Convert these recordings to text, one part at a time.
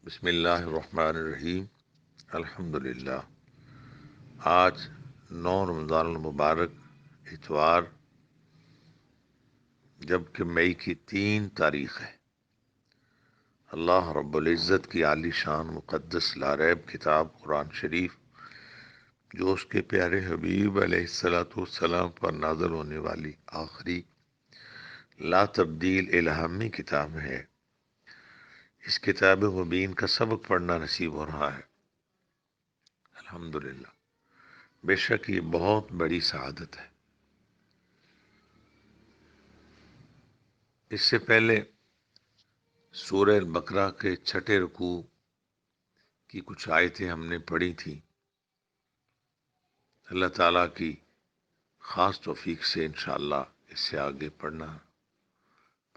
بسم اللہ الرحمن الرحیم۔ الحمدللہ۔ آج 9 رمضان المبارک، اتوار، جبکہ مئی کی 3 تاریخ ہے۔ اللہ رب العزت کی عالی شان مقدس لاریب کتاب قرآن شریف، جو اس کے پیارے حبیب علیہ السلام پر نازل ہونے والی آخری لا تبدیل الہامی کتاب ہے، اس کتاب مبین کا سبق پڑھنا نصیب ہو رہا ہے۔ الحمدللہ۔ بے شک یہ بہت بڑی سعادت ہے۔ اس سے پہلے سورہ البقرہ کے 6 رکوع کی کچھ آیتیں ہم نے پڑھی تھیں۔ اللہ تعالیٰ کی خاص توفیق سے انشاءاللہ اس سے آگے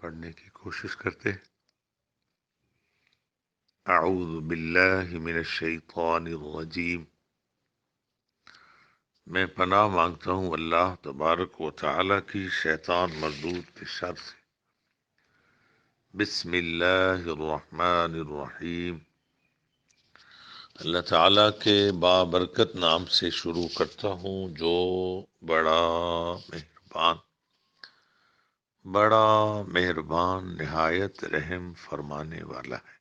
پڑھنے کی کوشش کرتے ہیں۔ اعوذ باللہ من الشیطان الرجیم۔ میں پناہ مانگتا ہوں اللہ تبارک و تعالیٰ کی شیطان مردود کے شر سے۔ بسم اللہ الرحمن الرحیم۔ اللہ تعالیٰ کے بابرکت نام سے شروع کرتا ہوں جو بڑا مہربان نہایت رحم فرمانے والا ہے۔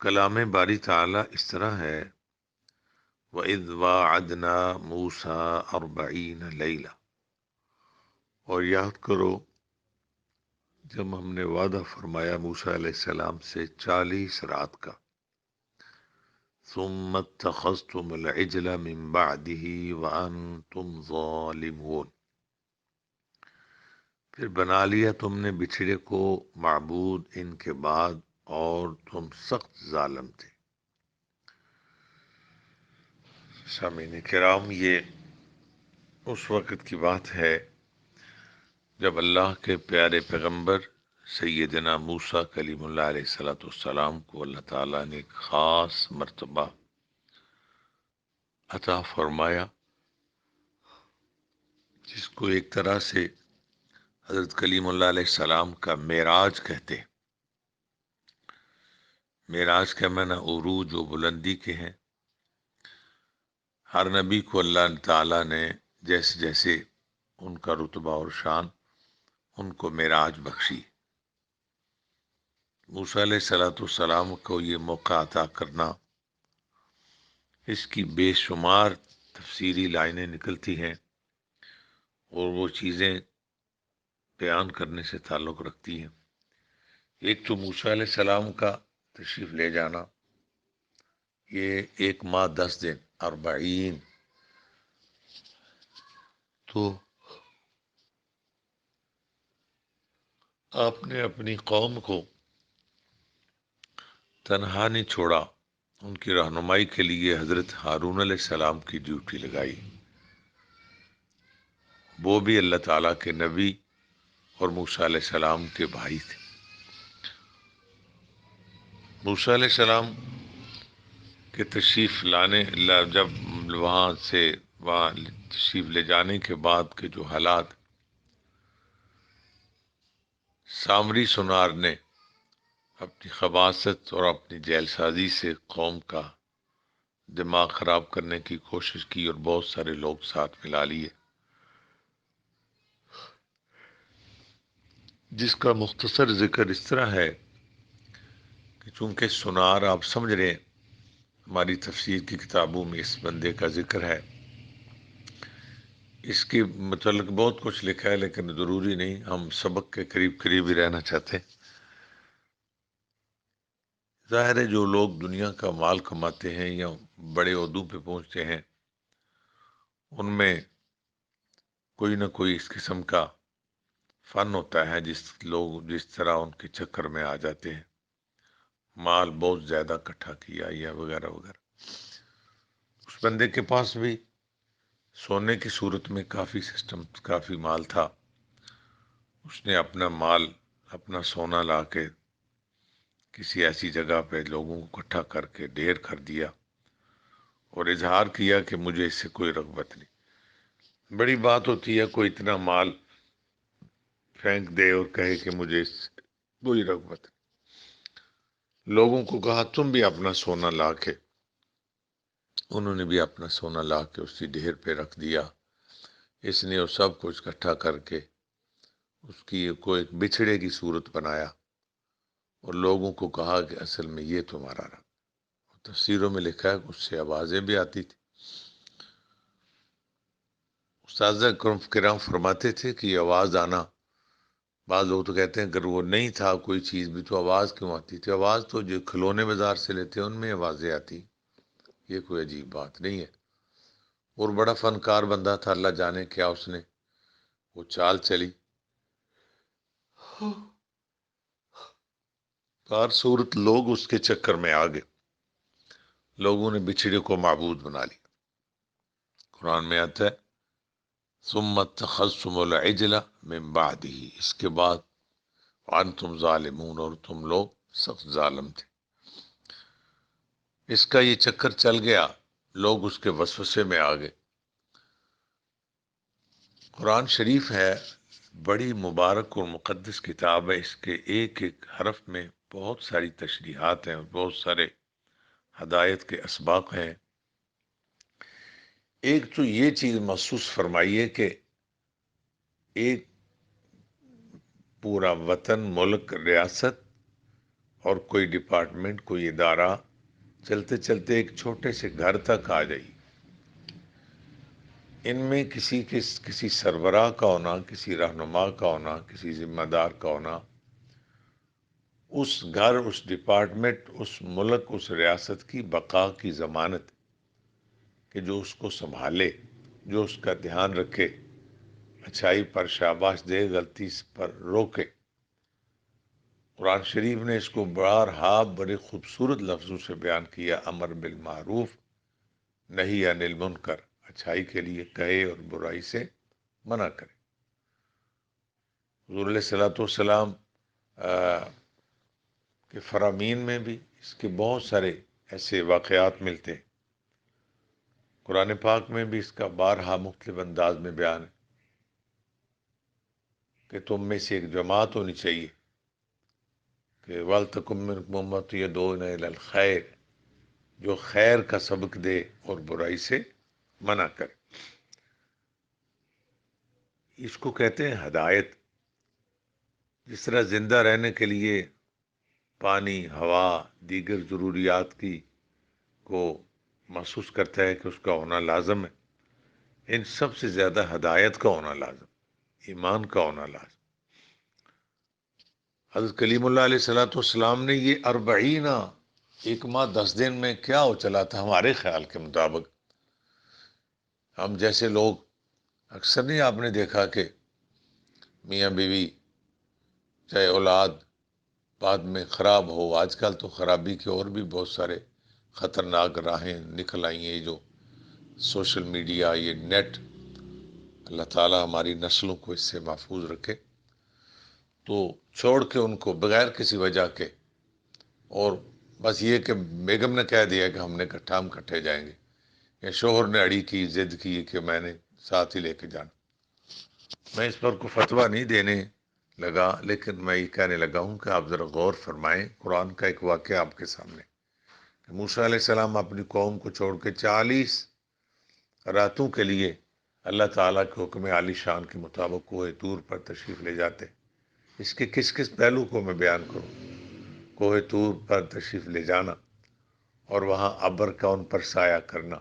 کلام باری تعالیٰ اس طرح ہے، وَإِذْ وَاعَدْنَا مُوسَىٰ 40 لَيْلَةً، اور یاد کرو جب ہم نے وعدہ فرمایا موسیٰ علیہ السلام سے 40 رات کا۔ ثُمَّ اتَّخَذْتُمُ الْعِجْلَ مِن بَعْدِهِ وَأَنْتُمْ ظَالِمُونَ، پھر بنا لیا تم نے بچھڑے کو معبود ان کے بعد اور تم سخت ظالم تھے۔ سامعین کرام، یہ اس وقت کی بات ہے جب اللہ کے پیارے پیغمبر سیدنا موسیٰ کلیم اللہ علیہ السلام کو اللہ تعالیٰ نے ایک خاص مرتبہ عطا فرمایا، جس کو ایک طرح سے حضرت کلیم اللہ علیہ السلام کا معراج کہتے ہیں۔ معراج کا معنی عروج و بلندی کے ہیں۔ ہر نبی کو اللہ تعالیٰ نے جیسے جیسے ان کا رتبہ اور شان ان کو معراج بخشی۔ موسیٰ علیہ السلام کو یہ موقع عطا کرنا، اس کی بے شمار تفسیری لائنیں نکلتی ہیں اور وہ چیزیں بیان کرنے سے تعلق رکھتی ہیں۔ ایک تو موسیٰ علیہ السلام کا تشریف لے جانا، یہ 1 ماہ 10 دن 40، تو آپ نے اپنی قوم کو تنہا نہیں چھوڑا، ان کی رہنمائی کے لیے حضرت ہارون علیہ السلام کی ڈیوٹی لگائی۔ وہ بھی اللہ تعالیٰ کے نبی اور موسیٰ علیہ السلام کے بھائی تھے۔ موسیٰ علیہ السلام کے تشریف لانے جب وہاں تشریف لے جانے کے بعد کے جو حالات، سامری سنار نے اپنی خباثت اور اپنی جیل سازی سے قوم کا دماغ خراب کرنے کی کوشش کی اور بہت سارے لوگ ساتھ ملا لیے، جس کا مختصر ذکر اس طرح ہے کہ چونکہ سنار آپ سمجھ رہے ہیں، ہماری تفسیر کی کتابوں میں اس بندے کا ذکر ہے، اس کے متعلق بہت کچھ لکھا ہے، لیکن ضروری نہیں، ہم سبق کے قریب قریب ہی رہنا چاہتے ہیں۔ ظاہر ہے جو لوگ دنیا کا مال کماتے ہیں یا بڑے عہدوں پہ پہنچتے ہیں، ان میں کوئی نہ کوئی اس قسم کا فن ہوتا ہے، جس طرح ان کے چکر میں آ جاتے ہیں، مال بہت زیادہ اکٹھا کیا یا وغیرہ وغیرہ۔ اس بندے کے پاس بھی سونے کی صورت میں کافی مال تھا۔ اس نے اپنا سونا لا کے کسی ایسی جگہ پہ لوگوں کو اکٹھا کر کے ڈھیر کر دیا اور اظہار کیا کہ مجھے اس سے کوئی رغبت نہیں۔ بڑی بات ہوتی ہے کوئی اتنا مال پھینک دے اور کہے کہ مجھے اس سے کوئی رغبت نہیں۔ لوگوں کو کہا تم بھی اپنا سونا لا کے، انہوں نے بھی اپنا سونا لا کے اسی ڈھیر پہ رکھ دیا۔ اس نے وہ سب کچھ اکٹھا کر کے اس کی کو ایک بچھڑے کی صورت بنایا اور لوگوں کو کہا کہ اصل میں یہ تمہارا رب۔ تفسیروں میں لکھا ہے کہ اس سے آوازیں بھی آتی تھی۔ استاذہ کرام فرماتے تھے کہ یہ آواز آنا، بعض لوگ تو کہتے ہیں اگر وہ نہیں تھا کوئی چیز بھی تو آواز کیوں آتی تھی؟ آواز تو جو کھلونے بازار سے لیتے ہیں ان میں آوازیں آتی، یہ کوئی عجیب بات نہیں ہے۔ اور بڑا فنکار بندہ تھا، اللہ جانے کیا اس نے وہ چال چلی۔ ہر صورت لوگ اس کے چکر میں آ گئے، لوگوں نے بچھڑے کو معبود بنا لیا۔ قرآن میں آتا ہے ثم اتخذتم العجل من بعده، اس کے بعد وانتم ظالمون، اور تم لوگ سخت ظالم تھے۔ اس کا یہ چکر چل گیا، لوگ اس کے وسوسے میں آ گئے۔ قرآن شریف ہے بڑی مبارک اور مقدس کتاب ہے، اس کے ایک ایک حرف میں بہت ساری تشریحات ہیں اور بہت سارے ہدایت کے اسباق ہیں۔ ایک تو یہ چیز محسوس فرمائیے کہ ایک پورا وطن، ملک، ریاست اور کوئی ڈپارٹمنٹ، کوئی ادارہ چلتے چلتے ایک چھوٹے سے گھر تک آ جائیے، ان میں کسی سربراہ کا ہونا، کسی رہنما کا ہونا، کسی ذمہ دار کا ہونا، اس گھر، اس ڈپارٹمنٹ، اس ملک، اس ریاست کی بقا کی ضمانت کہ جو اس کو سنبھالے، جو اس کا دھیان رکھے، اچھائی پر شاباش دے، غلطی پر روکے۔ قرآن شریف نے اس کو بارہا بڑے خوبصورت لفظوں سے بیان کیا، امر بالمعروف نہی عن المنکر، اچھائی کے لیے کہے اور برائی سے منع کرے۔ حضور علیہ الصلوۃ والسلام کے فرامین میں بھی اس کے بہت سارے ایسے واقعات ملتے ہیں۔ قرآن پاک میں بھی اس کا بارہا مختلف انداز میں بیان ہے کہ تم میں سے ایک جماعت ہونی چاہیے کہ وَلْتَكُن مِّنكُمْ أُمَّةٌ يَدْعُونَ إِلَى الْخَيْرِ، جو خیر کا سبق دے اور برائی سے منع کرے۔ اس کو کہتے ہیں ہدایت۔ جس طرح زندہ رہنے کے لیے پانی، ہوا، دیگر ضروریات کی کو محسوس کرتا ہے کہ اس کا ہونا لازم ہے، ان سب سے زیادہ ہدایت کا ہونا لازم، ایمان کا ہونا لازم۔ حضرت کلیم اللہ علیہ والسلام نے یہ 40 ایک ماہ 10 دن میں کیا ہو چلا تھا ہمارے خیال کے مطابق؟ ہم جیسے لوگ اکثر نہیں، آپ نے دیکھا کہ میاں بیوی چاہے اولاد بعد میں خراب ہو، آج کل تو خرابی کے اور بھی بہت سارے خطرناک راہیں نکل آئی ہیں، جو سوشل میڈیا، یہ نیٹ، اللہ تعالی ہماری نسلوں کو اس سے محفوظ رکھے، تو چھوڑ کے ان کو بغیر کسی وجہ کے، اور بس یہ کہ بیگم نے کہہ دیا کہ ہم کٹھے جائیں گے، یا شوہر نے اڑی کی، ضد کی کہ میں نے ساتھ ہی لے کے جانا۔ میں اس پر کوئی فتویٰ نہیں دینے لگا، لیکن میں یہ کہنے لگا ہوں کہ آپ ذرا غور فرمائیں۔ قرآن کا ایک واقعہ آپ کے سامنے کہ موسیٰ علیہ السلام اپنی قوم کو چھوڑ کے 40 راتوں کے لیے اللہ تعالیٰ کے حکم عالی شان کے مطابق کوہ طور پر تشریف لے جاتے۔ اس کے کس کس پہلو کو میں بیان کروں؟ کوہ طور پر تشریف لے جانا اور وہاں ابر کا ان پر سایہ کرنا،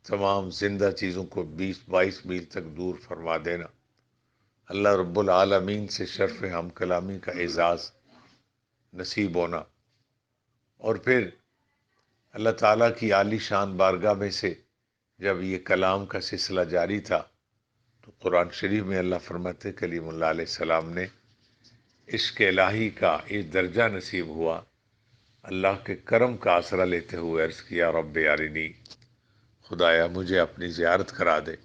تمام زندہ چیزوں کو 20-22 میل تک دور فرما دینا، اللہ رب العالمین سے شرف ہم کلامی کا اعزاز نصیب ہونا، اور پھر اللہ تعالیٰ کی عالی شان بارگاہ میں سے جب یہ کلام کا سلسلہ جاری تھا تو قرآن شریف میں اللہ فرماتے کلیم اللہ علیہ السلام نے عشق الہی کا ایک درجہ نصیب ہوا، اللہ کے کرم کا آسرا لیتے ہوئے عرض کیا رب ارنی، خدایا مجھے اپنی زیارت کرا دے۔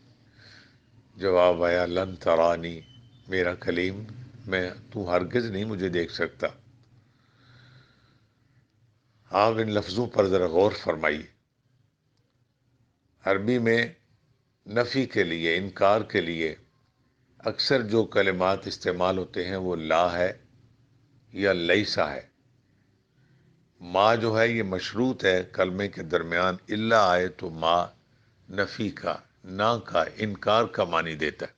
جواب آیا لن ترانی، میرا کلیم تو ہرگز نہیں مجھے دیکھ سکتا۔ آپ ان لفظوں پر ذرا غور فرمائیے۔ عربی میں نفی کے لیے، انکار کے لیے اکثر جو کلمات استعمال ہوتے ہیں وہ لا ہے یا لیسا ہے۔ ما جو ہے یہ مشروط ہے، کلمے کے درمیان الا آئے تو ما نفی کا، نہ کا، انکار کا معنی دیتا ہے،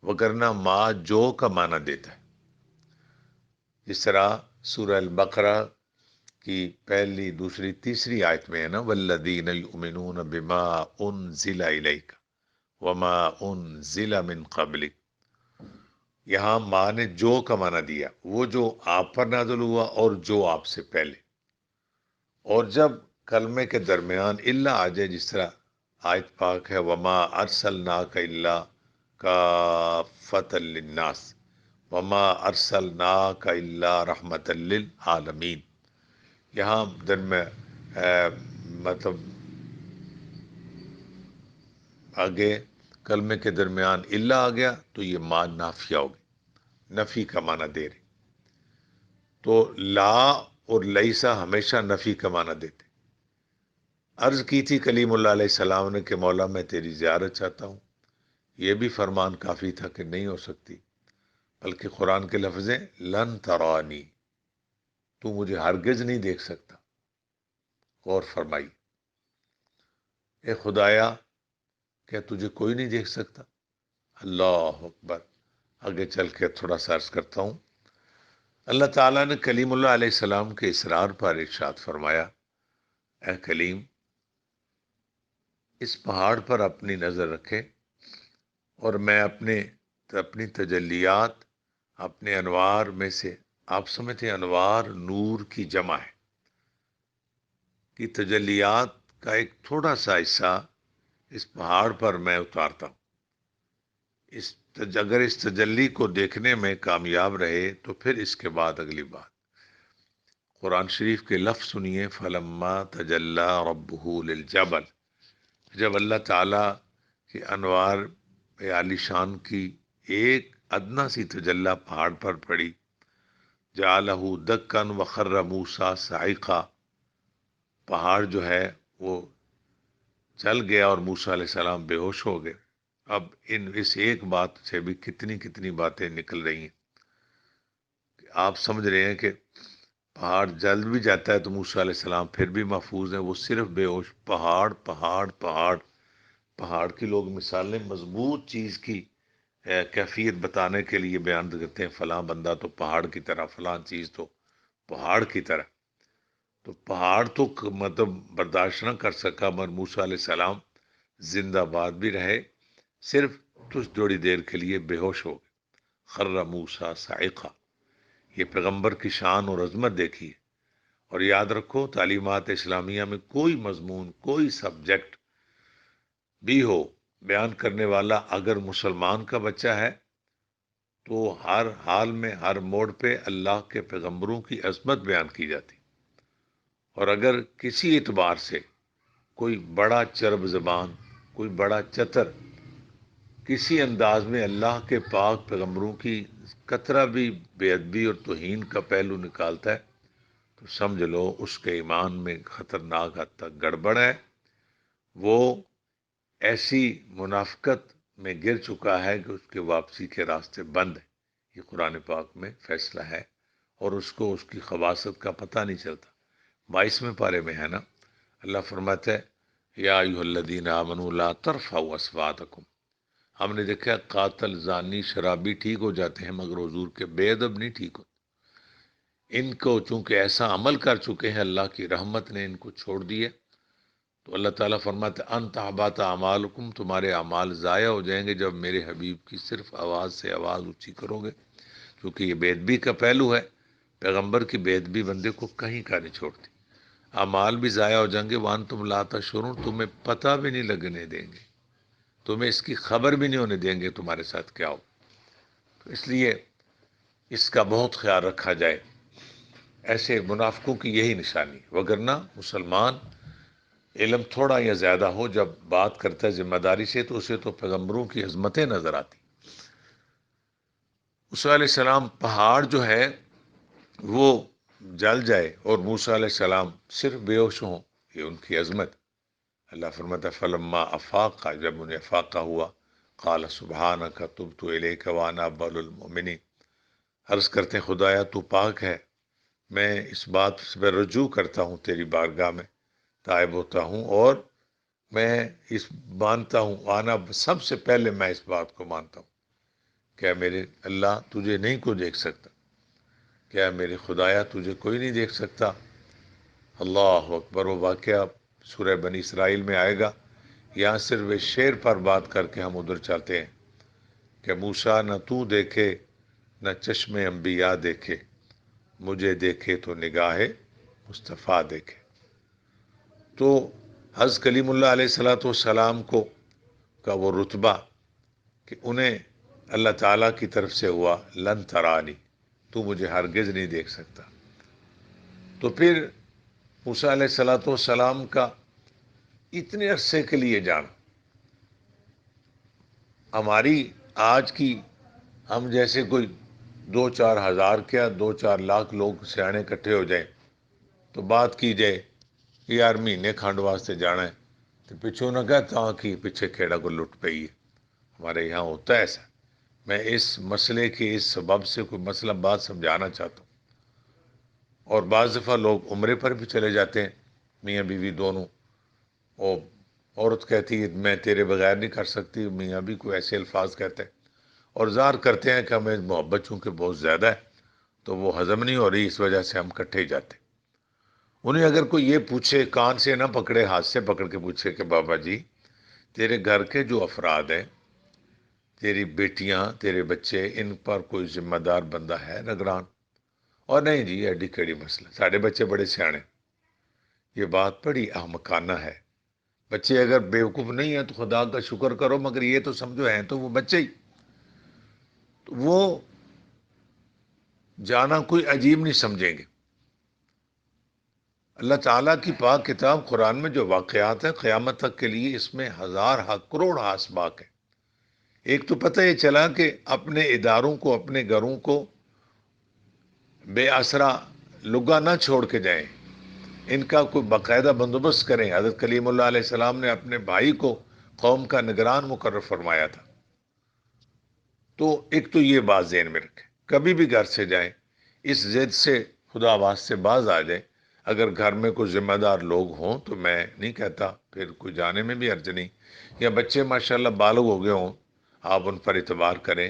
وگرنہ ما جو کا معنی دیتا ہے۔ جس طرح سورہ البقرہ کی پہلی، دوسری، تیسری آیت میں ہے نا، والذین یؤمنون بما انزل الیک وما انزل من قبلک، یہاں ماں نے جو کا معنی دیا، وہ جو آپ پر نازل ہوا اور جو آپ سے پہلے۔ اور جب کلمے کے درمیان الا آ جائے، جس طرح آیت پاک ہے وما ارسلناک الا کافۃ للناس وما ارسلناک الا رحمۃ للعالمین، یہاں دن میں مطلب آگے کلمے کے درمیان الا آ گیا تو یہ ما نافیہ ہوگی، نفی کا معنی دے رہی۔ تو لا اور لیسا ہمیشہ نفی کا معنی دیتے۔ عرض کی تھی کلیم اللہ علیہ السلام نے کہ مولا میں تیری زیارت چاہتا ہوں، یہ بھی فرمان کافی تھا کہ نہیں ہو سکتی، بلکہ قرآن کے لفظ ہیں لن ترانی، تو مجھے ہرگز نہیں دیکھ سکتا۔ غور فرمائی، اے خدایا کیا تجھے کوئی نہیں دیکھ سکتا؟ اللہ اکبر۔ آگے چل کے تھوڑا سا عرض کرتا ہوں۔ اللہ تعالیٰ نے کلیم اللہ علیہ السلام کے اصرار پر ارشاد فرمایا، اے کلیم اس پہاڑ پر اپنی نظر رکھے اور میں اپنی تجلیات، اپنے انوار میں سے، آپ سمجھتے ہیں انوار نور کی جمع ہے، کہ تجلیات کا ایک تھوڑا سا حصہ اس پہاڑ پر میں اتارتا ہوں۔ اگر اس تجلی کو دیکھنے میں کامیاب رہے تو پھر اس کے بعد اگلی بات، قرآن شریف کے لفظ سنیے، فلما تجلی ربہ للجبل، جب اللہ تعالیٰ کے انوار عالی شان کی ایک ادنا سی تجلی پہاڑ پر پڑی، جعلہ دکن وخر موسیٰ صعقا، پہاڑ جو ہے وہ چل گیا اور موسیٰ علیہ السلام بے ہوش ہو گئے۔ اب اس ایک بات سے بھی کتنی باتیں نکل رہی ہیں کہ آپ سمجھ رہے ہیں کہ پہاڑ جل بھی جاتا ہے تو موسیٰ علیہ السلام پھر بھی محفوظ ہیں، وہ صرف بے ہوش۔ پہاڑ کی لوگ مثالیں مضبوط چیز کی کیفیت بتانے کے لیے بیان کرتے ہیں، فلاں بندہ تو پہاڑ کی طرح، فلاں چیز تو پہاڑ کی طرح۔ تو پہاڑ تو مطلب برداشت نہ کر سکا، مگر موسیٰ علیہ السلام زندہ باد بھی رہے، صرف کچھ تھوڑی دیر کے لیے بے ہوش ہو گئے۔ خر موسیٰ صاعقہ، یہ پیغمبر کی شان اور عظمت دیکھیے۔ اور یاد رکھو تعلیمات اسلامیہ میں کوئی مضمون، کوئی سبجیکٹ بھی ہو، بیان کرنے والا اگر مسلمان کا بچہ ہے تو ہر حال میں، ہر موڑ پہ اللہ کے پیغمبروں کی عظمت بیان کی جاتی، اور اگر کسی اعتبار سے کوئی بڑا چرب زبان، کوئی بڑا چتر کسی انداز میں اللہ کے پاک پیغمبروں کی قطرہ بھی بے ادبی اور توہین کا پہلو نکالتا ہے تو سمجھ لو اس کے ایمان میں خطرناک حد تک گڑبڑ ہے، وہ ایسی منافقت میں گر چکا ہے کہ اس کے واپسی کے راستے بند ہیں۔ یہ قرآن پاک میں فیصلہ ہے، اور اس کو اس کی خباثت کا پتہ نہیں چلتا۔ 22ویں پارے میں ہے نا، اللہ فرماتا ہے یا ایھا الذین آمنوا لا ترفعوا اصواتکم، ہم نے دیکھا قاتل، زانی، شرابی ٹھیک ہو جاتے ہیں مگر حضور کے بے ادب نہیں ٹھیک ہوتے۔ ان کو چونکہ ایسا عمل کر چکے ہیں، اللہ کی رحمت نے ان کو چھوڑ دیے، تو اللہ تعالیٰ فرماتے ہیں ان تحبط اعمالکم، تمہارے اعمال ضائع ہو جائیں گے جب میرے حبیب کی صرف آواز سے آواز اونچی کرو گے، کیونکہ یہ بے ادبی کا پہلو ہے۔ پیغمبر کی بے ادبی بندے کو کہیں کا نہیں چھوڑتی۔ اعمال بھی ضائع ہو جائیں گے، وانتم لا تشعرون، تمہیں پتہ بھی نہیں لگنے دیں گے، تمہیں اس کی خبر بھی نہیں ہونے دیں گے تمہارے ساتھ کیا ہو۔ تو اس لیے اس کا بہت خیال رکھا جائے، ایسے منافقوں کی یہی نشانی، وگرنہ مسلمان علم تھوڑا یا زیادہ ہو، جب بات کرتا ہے ذمہ داری سے تو اسے تو پیغمبروں کی عظمتیں نظر آتی۔ موسیٰ علیہ السلام پہاڑ جو ہے وہ جل جائے اور موسیٰ علیہ السلام صرف بے ہوش ہوں، یہ ان کی عظمت۔ اللہ فرماتا ہے فلما افاق، جب انہیں افاقہ ہوا، قال سبحانک تبت الیک وانا اول المؤمنین، عرض کرتے ہیں خدایا تو پاک ہے، میں اس بات پہ رجوع کرتا ہوں تیری بارگاہ میں، تائب ہوتا ہوں، اور میں اس مانتا ہوں، آنا سب سے پہلے میں اس بات کو مانتا ہوں، کیا میرے اللہ تجھے نہیں کو دیکھ سکتا، کیا میرے خدایا تجھے کوئی نہیں دیکھ سکتا۔ اللہ اکبر۔ وہ واقعہ سورہ بنی اسرائیل میں آئے گا، یہاں صرف اس شعر پر بات کر کے ہم ادھر چاہتے ہیں کہ موسیٰ نہ تو دیکھے نہ چشم انبیاء دیکھے، مجھے دیکھے تو نگاہ مصطفیٰ دیکھے۔ تو حضرت کلیم اللہ علیہ الصلوۃ والسلام کو کا وہ رتبہ کہ انہیں اللہ تعالیٰ کی طرف سے ہوا لن ترانی، تو مجھے ہرگز نہیں دیکھ سکتا۔ تو پھر موسیٰ علیہ الصلوۃ والسلام کا اتنے عرصے کے لیے جانا، ہماری آج کی، ہم جیسے کوئی 2-4 ہزار کیا 2-4 لاکھ لوگ سیانے اکٹھے ہو جائیں تو بات کی جائے کہ یار مہینے کھنڈ واسطے جانا ہے، تو پچھوں نہ کہتا کہ پیچھے کھیڑا کو لٹ پئی ہے۔ ہمارے یہاں ہوتا ہے ایسا۔ میں اس مسئلے کے اس سبب سے کوئی مسئلہ بات سمجھانا چاہتا ہوں۔ اور بعض دفعہ لوگ عمرے پر بھی چلے جاتے ہیں، میاں بیوی دونوں، اور عورت کہتی ہے میں تیرے بغیر نہیں کر سکتی، میاں بھی کوئی ایسے الفاظ کہتے ہیں، اور ظاہر کرتے ہیں کہ ہمیں محبت چونکہ بہت زیادہ ہے تو وہ ہضم نہیں ہو رہی، اس وجہ سے ہم کٹھے ہی جاتے ہیں۔ انہیں اگر کوئی یہ پوچھے، کان سے نہ پکڑے، ہاتھ سے پکڑ کے پوچھے کہ بابا جی تیرے گھر کے جو افراد ہیں، تیری بیٹیاں، تیرے بچے، ان پر کوئی ذمہ دار بندہ ہے نگران؟ اور نہیں جی ایڈی کیڑی مسئلہ، سارے بچے بڑے سیانے۔ یہ بات بڑی احمقانہ ہے۔ بچے اگر بیوقوف نہیں ہیں تو خدا کا شکر کرو، مگر یہ تو سمجھو ہیں تو وہ بچے ہی، تو وہ جانا کوئی عجیب نہیں سمجھیں گے۔ اللہ تعالیٰ کی پاک کتاب قرآن میں جو واقعات ہیں قیامت تک کے لیے، اس میں ہزار کروڑ اسباق ہیں۔ ایک تو پتہ یہ چلا کہ اپنے اداروں کو، اپنے گھروں کو بے آسرا لگا نہ چھوڑ کے جائیں، ان کا کوئی باقاعدہ بندوبست کریں۔ حضرت کلیم اللہ علیہ السلام نے اپنے بھائی کو قوم کا نگران مقرر فرمایا تھا۔ تو ایک تو یہ بات ذہن میں رکھیں، کبھی بھی گھر سے جائیں اس ضد سے خدا واسطے باز آ جائیں۔ اگر گھر میں کوئی ذمہ دار لوگ ہوں تو میں نہیں کہتا پھر کوئی جانے میں بھی حرج نہیں، یا بچے ماشاءاللہ بالغ ہو گئے ہوں، آپ ان پر اعتبار کریں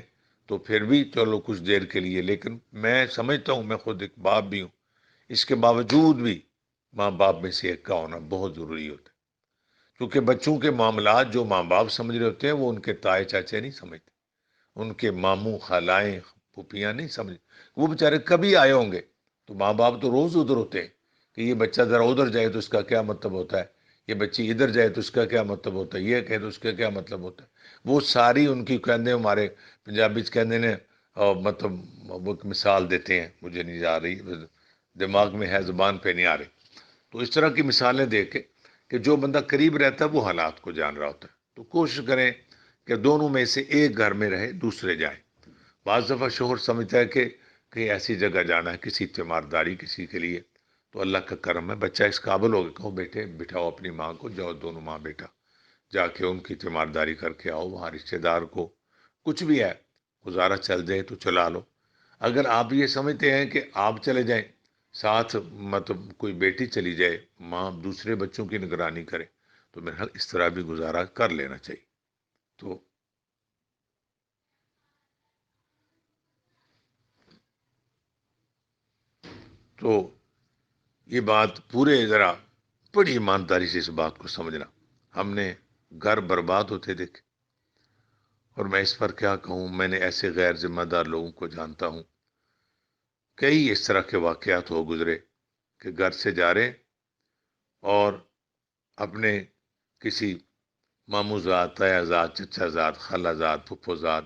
تو پھر بھی چلو کچھ دیر کے لیے۔ لیکن میں سمجھتا ہوں، میں خود ایک باپ بھی ہوں، اس کے باوجود بھی ماں باپ میں سے ایک کا ہونا بہت ضروری ہوتا ہے، کیونکہ بچوں کے معاملات جو ماں باپ سمجھ رہے ہوتے ہیں وہ ان کے تائے چاچے نہیں سمجھتے، ان کے ماموں خالائیں پھوپھیاں نہیں سمجھ، وہ بیچارے کبھی آئے ہوں گے تو ماں باپ تو روز ادھر ہوتے ہیں کہ یہ بچہ ذرا ادھر جائے تو اس کا کیا مطلب ہوتا ہے، یہ بچی ادھر جائے تو اس کا کیا مطلب ہوتا ہے، یہ کہے تو اس کا کیا مطلب ہوتا ہے۔ وہ ساری ان کی کہنے، ہمارے پنجابی کہنے نے مطلب وہ ایک مثال دیتے ہیں، مجھے نہیں آ رہی، دماغ میں ہے زبان پہ نہیں آ رہی، تو اس طرح کی مثالیں دے کے کہ جو بندہ قریب رہتا ہے وہ حالات کو جان رہا ہوتا ہے۔ تو کوشش کریں کہ دونوں میں سے ایک گھر میں رہے، دوسرے جائیں۔ بعض دفعہ شوہر سمجھتا ہے کہ کہیں ایسی جگہ جانا ہے کسی تیمارداری کسی کے لیے، تو اللہ کا کرم ہے بچہ اس قابل ہو گیا، کہو بیٹے بٹھاؤ اپنی ماں کو، جاؤ دونوں ماں بیٹا جا کے ان کی تیمارداری کر کے آؤ، وہاں رشتے دار کو کچھ بھی ہے گزارا چل جائے تو چلا لو۔ اگر آپ یہ سمجھتے ہیں کہ آپ چلے جائیں ساتھ، مطلب کوئی بیٹی چلی جائے، ماں دوسرے بچوں کی نگرانی کرے، تو میرے خیال اس طرح بھی گزارا کر لینا چاہیے۔ تو تو یہ بات پورے ذرا بڑی ایمانداری سے اس بات کو سمجھنا۔ ہم نے گھر برباد ہوتے دیکھے، اور میں اس پر کیا کہوں، میں نے ایسے غیر ذمہ دار لوگوں کو جانتا ہوں، کئی اس طرح کے واقعات ہو گزرے کہ گھر سے جا رہے اور اپنے کسی ماموں زاد، تایا زاد، چچا زاد، خالہ زاد، پھپھو زاد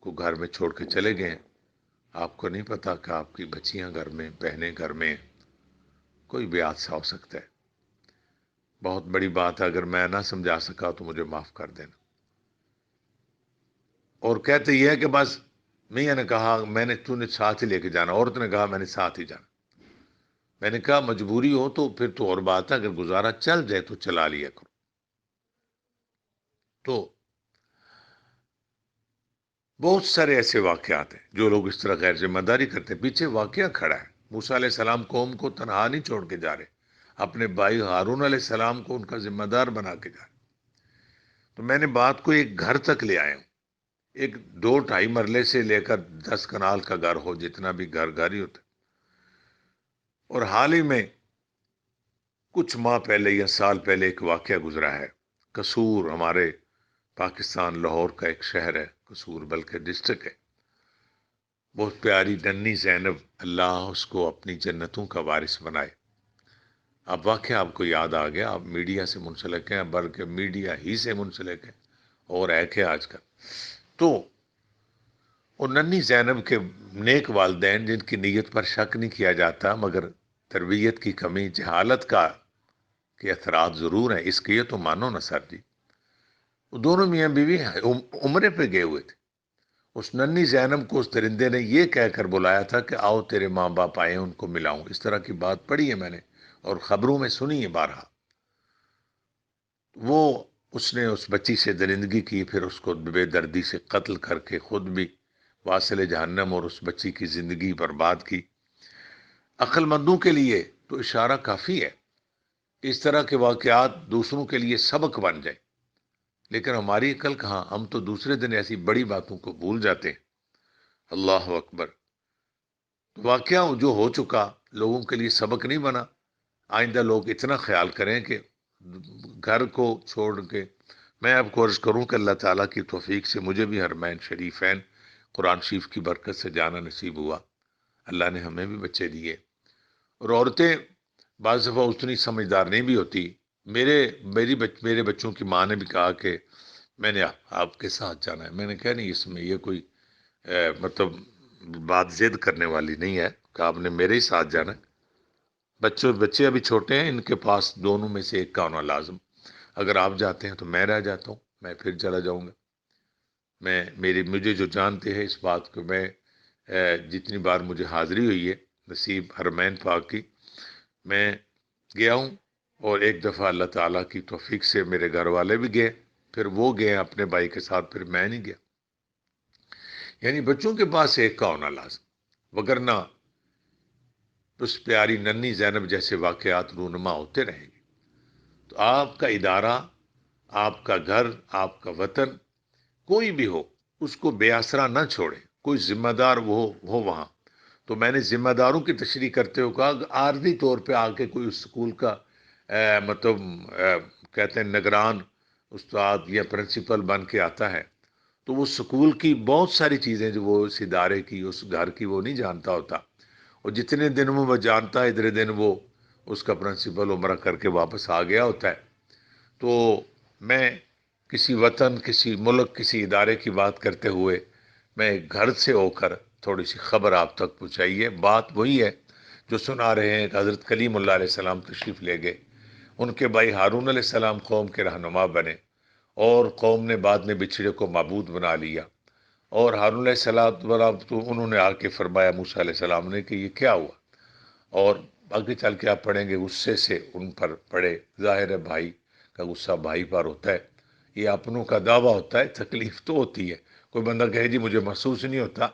کو گھر میں چھوڑ کے چلے گئے ہیں۔ آپ کو نہیں پتا کہ آپ کی بچیاں گھر میں، بہنیں گھر میں، کوئی بھی حادثہ ہو سکتا ہے۔ بہت بڑی بات ہے، اگر میں نہ سمجھا سکا تو مجھے معاف کر دینا۔ اور کہتے یہ ہے کہ بس میاں نے کہا تو نے ساتھ ہی لے کے جانا، عورت نے کہا میں نے ساتھ ہی جانا۔ میں نے کہا مجبوری ہو تو پھر تو اور بات ہے، اگر گزارا چل جائے تو چلا لیا کرو۔ تو بہت سارے ایسے واقعات ہیں جو لوگ اس طرح غیر ذمہ داری کرتے ہیں۔ پیچھے واقعہ کھڑا ہے، موسیٰ علیہ السلام قوم کو تنہا نہیں چھوڑ کے جا رہے، اپنے بھائی ہارون علیہ السلام کو ان کا ذمہ دار بنا کے جا رہے۔ تو میں نے بات کو ایک گھر تک لے آیا ہوں، ایک 2-2.5 مرلے سے لے کر 10 کنال کا گھر ہو، جتنا بھی گھر گھر ہی ہوتا ہے۔ اور حال ہی میں کچھ ماہ پہلے یا سال پہلے ایک واقعہ گزرا ہے۔ قصور ہمارے پاکستان لاہور کا ایک شہر ہے، قصور بلکہ ڈسٹرکٹ ہے۔ بہت پیاری ننھی زینب، اللہ اس کو اپنی جنتوں کا وارث بنائے۔ اب واقعہ آپ کو یاد آ گیا، آپ میڈیا سے منسلک ہیں، بلکہ میڈیا ہی سے منسلک ہیں اور ایک ہے آج کل۔ تو وہ ننھی زینب کے نیک والدین، جن کی نیت پر شک نہیں کیا جاتا، مگر تربیت کی کمی، جہالت کا کے اثرات ضرور ہیں اس کے، یہ تو مانو نا سر جی۔ وہ دونوں میاں بیوی عمرے پہ گئے ہوئے تھے۔ اس ننھی زینب کو اس درندے نے یہ کہہ کر بلایا تھا کہ آؤ تیرے ماں باپ آئے ان کو ملاؤں۔ اس طرح کی بات پڑھی ہے میں نے اور خبروں میں سنی ہے بارہا۔ وہ اس نے اس بچی سے درندگی کی، پھر اس کو بے دردی سے قتل کر کے خود بھی واصل جہنم اور اس بچی کی زندگی برباد کی۔ عقل مندوں کے لیے تو اشارہ کافی ہے، اس طرح کے واقعات دوسروں کے لیے سبق بن جائے۔ لیکن ہماری عقل کہاں، ہم تو دوسرے دن ایسی بڑی باتوں کو بھول جاتے ہیں۔ اللہ اکبر۔ واقعہ جو ہو چکا لوگوں کے لیے سبق نہیں بنا۔ آئندہ لوگ اتنا خیال کریں کہ گھر کو چھوڑ کے، میں آپ کو عرض کروں کہ اللہ تعالیٰ کی توفیق سے مجھے بھی حرمین شریفین قرآن شریف کی برکت سے جانا نصیب ہوا۔ اللہ نے ہمیں بھی بچے دیے، اور عورتیں بعض دفعہ اتنی سمجھدار نہیں بھی ہوتی۔ میرے بچوں کی ماں نے بھی کہا کہ میں نے آپ کے ساتھ جانا ہے۔ میں نے کہا نہیں، اس میں یہ کوئی مطلب بات ضد کرنے والی نہیں ہے کہ آپ نے میرے ہی ساتھ جانا ہے۔ بچے ابھی چھوٹے ہیں، ان کے پاس دونوں میں سے ایک کا ہونا لازم۔ اگر آپ جاتے ہیں تو میں رہ جاتا ہوں، میں پھر چلا جاؤں گا۔ مجھے جو جانتے ہیں اس بات کو، میں جتنی بار مجھے حاضری ہوئی ہے نصیب حرمین پاک کی، میں گیا ہوں۔ اور ایک دفعہ اللہ تعالیٰ کی توفیق سے میرے گھر والے بھی گئے، پھر وہ گئے اپنے بھائی کے ساتھ، پھر میں نہیں گیا۔ یعنی بچوں کے پاس ایک کا ہونا لازم، وگرنہ اس پیاری ننھی زینب جیسے واقعات رونما ہوتے رہیں گے۔ تو آپ کا ادارہ، آپ کا گھر، آپ کا وطن، کوئی بھی ہو، اس کو بے آسرا نہ چھوڑے، کوئی ذمہ دار وہ ہو وہاں۔ تو میں نے ذمہ داروں کی تشریح کرتے ہوئے کہا کہ عارضی طور پہ آ کے کوئی اس اسکول کا مطلب کہتے ہیں نگران استاد یا پرنسپل بن کے آتا ہے، تو وہ اسکول کی بہت ساری چیزیں جو وہ اس ادارے کی، اس گھر کی، وہ نہیں جانتا ہوتا۔ اور جتنے دن وہ جانتا ہے، اتنے دن وہ اس کا پرنسپل عمرہ کر کے واپس آ گیا ہوتا ہے۔ تو میں کسی وطن، کسی ملک، کسی ادارے کی بات کرتے ہوئے، میں گھر سے ہو کر تھوڑی سی خبر آپ تک پہنچائیے۔ بات وہی ہے جو سنا رہے ہیں کہ حضرت کلیم اللہ علیہ السلام تشریف لے گئے، ان کے بھائی ہارون علیہ السلام قوم کے رہنما بنے، اور قوم نے بعد میں بچھڑے کو معبود بنا لیا۔ اور ہارون علیہ السلام تو انہوں نے آ کے فرمایا موسیٰ علیہ السلام نے کہ یہ کیا ہوا، اور آگے چل کے آپ پڑھیں گے غصے سے ان پر پڑے۔ ظاہر ہے بھائی کا غصہ بھائی پر ہوتا ہے، یہ اپنوں کا دعویٰ ہوتا ہے، تکلیف تو ہوتی ہے۔ کوئی بندہ کہے جی مجھے محسوس نہیں ہوتا،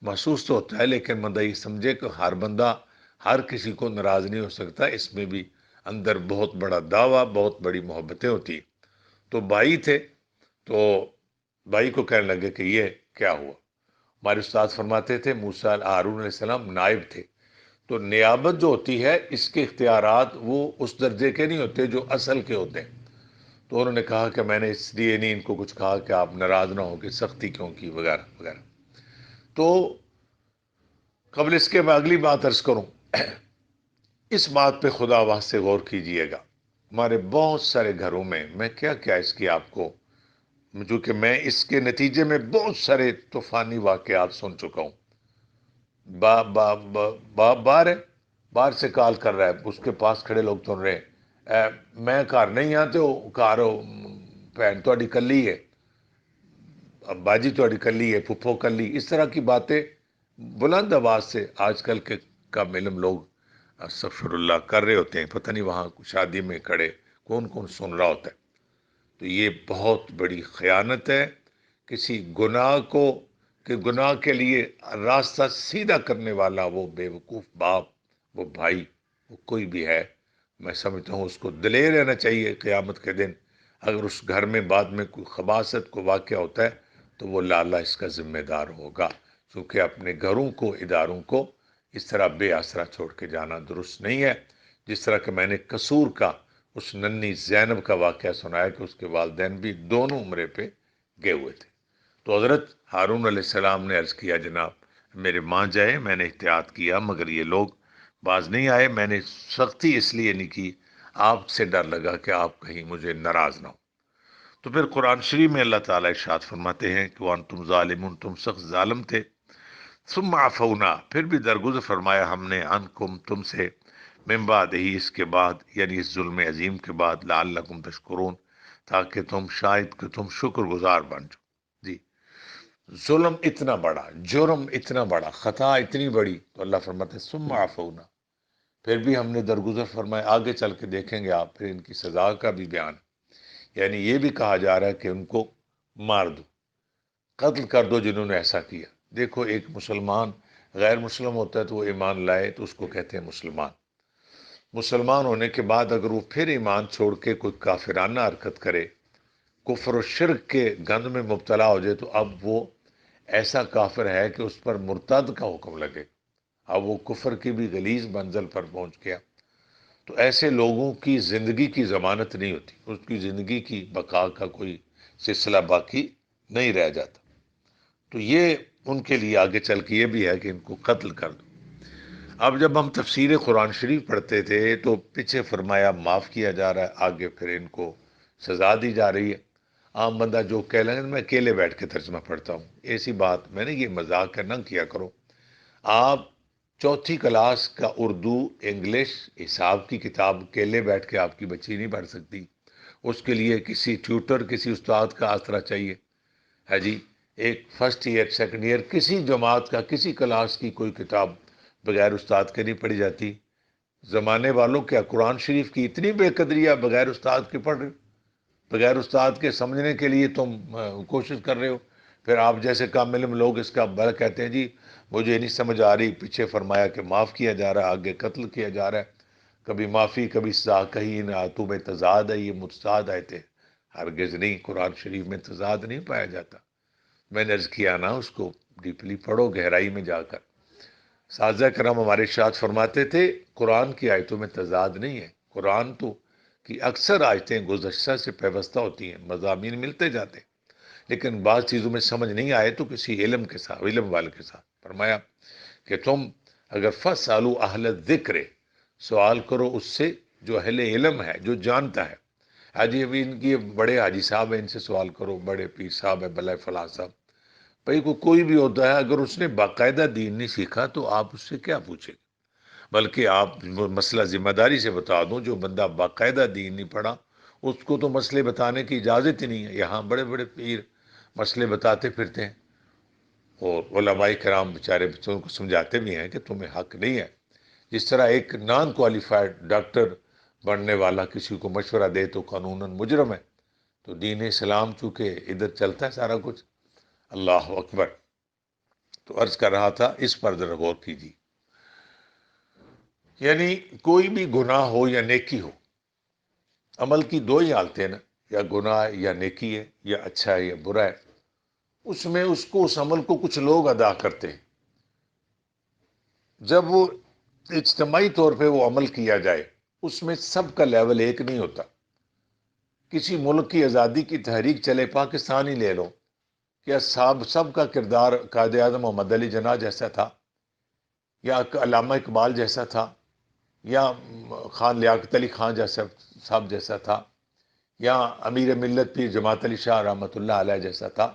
محسوس تو ہوتا ہے، لیکن بندہ یہ سمجھے کہ ہر بندہ ہر کسی کو ناراض نہیں ہو سکتا، اس میں بھی اندر بہت بڑا دعویٰ، بہت بڑی محبتیں ہوتی ہیں۔ تو بھائی تھے، تو بھائی کو کہنے لگے کہ یہ کیا ہوا۔ ہمارے استاد فرماتے تھے موسیٰ ہارون علیہ السلام نائب تھے، تو نیابت جو ہوتی ہے اس کے اختیارات وہ اس درجے کے نہیں ہوتے جو اصل کے ہوتے ہیں۔ تو انہوں نے کہا کہ میں نے اس لیے نہیں ان کو کچھ کہا کہ آپ ناراض نہ ہو کہ سختی کیوں کی، وغیرہ وغیرہ۔ تو قبل اس کے میں اگلی بات عرض کروں، اس بات پہ خدا واسطے غور کیجئے گا، ہمارے بہت سارے گھروں میں کیا اس کی آپ کو، جو کہ میں اس کے نتیجے میں بہت سارے طوفانی واقعات سن چکا ہوں۔ باہر ہے، باہر سے کال کر رہا ہے، اس کے پاس کھڑے لوگ سن رہے ہیں، میں گھر نہیں آتے ہو، گھر بہن تہاڈی کلی ہے، باجی تہاڈی کلی ہے، پھپھو کلی، اس طرح کی باتیں بلند آواز سے آج کل کے کم علم لوگ استغفر اللہ کر رہے ہوتے ہیں۔ پتہ نہیں وہاں شادی میں کھڑے کون کون سن رہا ہوتا ہے۔ تو یہ بہت بڑی خیانت ہے، کسی گناہ کو کہ گناہ کے لیے راستہ سیدھا کرنے والا وہ بے وقوف باپ، وہ بھائی، وہ کوئی بھی ہے، میں سمجھتا ہوں اس کو دلیر رہنا چاہیے قیامت کے دن اگر اس گھر میں بعد میں کوئی خباثت کو واقعہ ہوتا ہے تو وہ لالا اس کا ذمہ دار ہوگا، کیونکہ اپنے گھروں کو، اداروں کو اس طرح بے آسرا چھوڑ کے جانا درست نہیں ہے۔ جس طرح کہ میں نے قصور کا اس ننھی زینب کا واقعہ سنایا کہ اس کے والدین بھی دونوں عمرے پہ گئے ہوئے تھے۔ تو حضرت ہارون علیہ السلام نے عرض کیا جناب میرے ماں جائے، میں نے احتیاط کیا مگر یہ لوگ باز نہیں آئے، میں نے سختی اس لیے نہیں کی، آپ سے ڈر لگا کہ آپ کہیں مجھے ناراض نہ ہو۔ تو پھر قرآن شریف میں اللہ تعالیٰ ارشاد فرماتے ہیں کہ وَأَنْتُمْ ظَالِمُونَ، تم سخت ظالم تھے، ثم عفونا، پھر بھی درگزر فرمایا ہم نے، عنکم، تم سے، من بعد ہی، اس کے بعد، یعنی اس ظلم عظیم کے بعد، لعلکم تشکرون، تاکہ تم شاید کہ تم شکر گزار بن جاؤ۔ جی، ظلم اتنا بڑا، جرم اتنا بڑا، خطا اتنی بڑی، تو اللہ فرماتے ہیں ثم عفونا، پھر بھی ہم نے درگزر فرمایا۔ آگے چل کے دیکھیں گے آپ، پھر ان کی سزا کا بھی بیان، یعنی یہ بھی کہا جا رہا ہے کہ ان کو مار دو، قتل کر دو جنہوں نے ایسا کیا۔ دیکھو ایک مسلمان غیر مسلم ہوتا ہے تو وہ ایمان لائے تو اس کو کہتے ہیں مسلمان، مسلمان ہونے کے بعد اگر وہ پھر ایمان چھوڑ کے کوئی کافرانہ حرکت کرے، کفر و شرک کے گند میں مبتلا ہو جائے، تو اب وہ ایسا کافر ہے کہ اس پر مرتد کا حکم لگے، اب وہ کفر کی بھی غلیظ منزل پر پہنچ گیا۔ تو ایسے لوگوں کی زندگی کی ضمانت نہیں ہوتی، اس کی زندگی کی بقا کا کوئی سلسلہ باقی نہیں رہ جاتا۔ تو یہ ان کے لیے آگے چل کے یہ بھی ہے کہ ان کو قتل کر دو۔ اب جب ہم تفسیر قرآن شریف پڑھتے تھے تو پیچھے فرمایا معاف کیا جا رہا ہے، آگے پھر ان کو سزا دی جا رہی ہے۔ عام بندہ جو کہہ لیں میں اکیلے بیٹھ کے ترجمہ پڑھتا ہوں، ایسی بات میں نے یہ مذاق نہ کیا کرو۔ آپ چوتھی کلاس کا اردو، انگلش، حساب کی کتاب اکیلے بیٹھ کے آپ کی بچی نہیں پڑھ سکتی، اس کے لیے کسی ٹیوٹر، کسی استاد کا آسرا چاہیے ہے جی۔ ایک فرسٹ ایئر، سیکنڈ ایئر، کسی جماعت کا، کسی کلاس کی کوئی کتاب بغیر استاد کے نہیں پڑھی جاتی۔ زمانے والوں کیا قرآن شریف کی اتنی بے قدری ہے بغیر استاد کے پڑھ رہے ہو، بغیر استاد کے سمجھنے کے لیے تم کوشش کر رہے ہو۔ پھر آپ جیسے کام علم لوگ اس کا بڑا کہتے ہیں جی مجھے نہیں سمجھ آ رہی، پیچھے فرمایا کہ معاف کیا جا رہا ہے، آگے قتل کیا جا رہا ہے، کبھی معافی کبھی سزا، کہیں ان آیتوں میں تضاد ہے، یہ متضاد آیتیں، ہرگز نہیں، قرآن شریف میں تضاد نہیں پایا جاتا۔ میں نے عرض کیا نا اس کو ڈیپلی پڑھو، گہرائی میں جا کر۔ اساتذہ کرام ہمارے ارشاد فرماتے تھے قرآن کی آیتوں میں تضاد نہیں ہے، قرآن تو کی اکثر آیتیں گزشتہ سے پیوستہ ہوتی ہیں، مضامین ملتے جاتے ہیں، لیکن بعض چیزوں میں سمجھ نہیں آئے تو کسی علم کے ساتھ، علم والے کے ساتھ فرمایا کہ تم اگر فَاسْأَلُوا اہل الذکر، سوال کرو اس سے جو اہل علم ہے، جو جانتا ہے۔ حاجی ابھی ان کی بڑے حاجی صاحب ہیں، ان سے سوال کرو، بڑے پیر صاحب ہیں، بلائے فلاں صاحب، بھائی کوئی بھی ہوتا ہے اگر اس نے باقاعدہ دین نہیں سیکھا تو آپ اس سے کیا پوچھیں گے؟ بلکہ آپ مسئلہ ذمہ داری سے بتا دوں، جو بندہ باقاعدہ دین نہیں پڑھا اس کو تو مسئلے بتانے کی اجازت ہی نہیں ہے۔ یہاں بڑے بڑے پیر مسئلے بتاتے پھرتے ہیں، اور علماء کرام بیچارے بچوں کو سمجھاتے بھی ہیں کہ تمہیں حق نہیں ہے۔ جس طرح ایک نان کوالیفائڈ ڈاکٹر بننے والا کسی کو مشورہ دے تو قانوناً مجرم ہے، تو دین اسلام چونکہ ادھر چلتا ہے سارا کچھ۔ اللہ اکبر۔ تو عرض کر رہا تھا اس پر ذرا غور کیجیے، یعنی کوئی بھی گناہ ہو یا نیکی ہو، عمل کی دو ہی حالتیں ہیں نا، یا گناہ ہے یا نیکی ہے، یا اچھا ہے یا برا ہے۔ اس میں اس عمل کو کچھ لوگ ادا کرتے ہیں، جب وہ اجتماعی طور پہ وہ عمل کیا جائے اس میں سب کا لیول ایک نہیں ہوتا۔ کسی ملک کی آزادی کی تحریک چلے، پاکستان ہی لے لو، کیا سب کا کردار قائد اعظم محمد علی جناح جیسا تھا، یا علامہ اقبال جیسا تھا، یا خان لیاقت علی خان جیسا صاحب جیسا تھا، یا امیر ملت پیر جماعت علی شاہ رحمۃ اللہ علیہ جیسا تھا،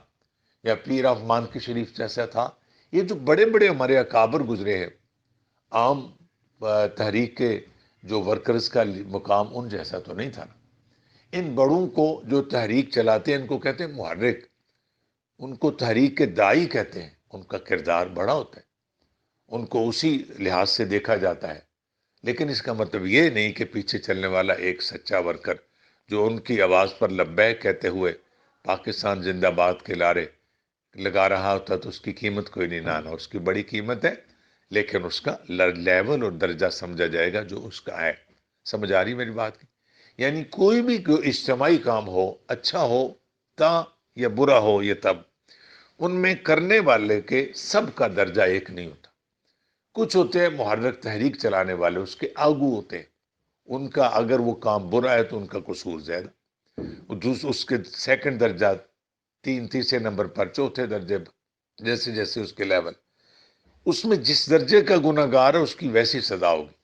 یا پیر آف مانکی شریف جیسا تھا؟ یہ جو بڑے بڑے ہمارے اکابر گزرے ہیں، عام تحریک کے جو ورکرز کا مقام ان جیسا تو نہیں تھا نا۔ ان بڑوں کو جو تحریک چلاتے ہیں ان کو کہتے ہیں محرک، ان کو تحریک کے داعی کہتے ہیں، ان کا کردار بڑا ہوتا ہے، ان کو اسی لحاظ سے دیکھا جاتا ہے۔ لیکن اس کا مطلب یہ نہیں کہ پیچھے چلنے والا ایک سچا ورکر جو ان کی آواز پر لبیک کہتے ہوئے پاکستان زندہ باد کے لارے لگا رہا ہوتا تو اس کی قیمت کوئی نہیں نانا، اس کی بڑی قیمت ہے، لیکن اس کا لیول اور درجہ سمجھا جائے گا جو اس کا ہے۔ سمجھ آ رہی میری بات کی؟ یعنی کوئی بھی اجتماعی کام ہو، اچھا ہو تا یا برا ہو یہ تب، ان میں کرنے والے کے سب کا درجہ ایک نہیں ہوتا۔ کچھ ہوتے ہیں محرک تحریک چلانے والے، اس کے آگو ہوتے ہیں، ان کا اگر وہ کام برا ہے تو ان کا قصور زیادہ، اس کے سیکنڈ درجہ، تیسرے نمبر پر، چوتھے درجے پر، جیسے جیسے اس کے لیول، اس میں جس درجے کا گناہ گار ہے اس کی ویسی سزا ہوگی۔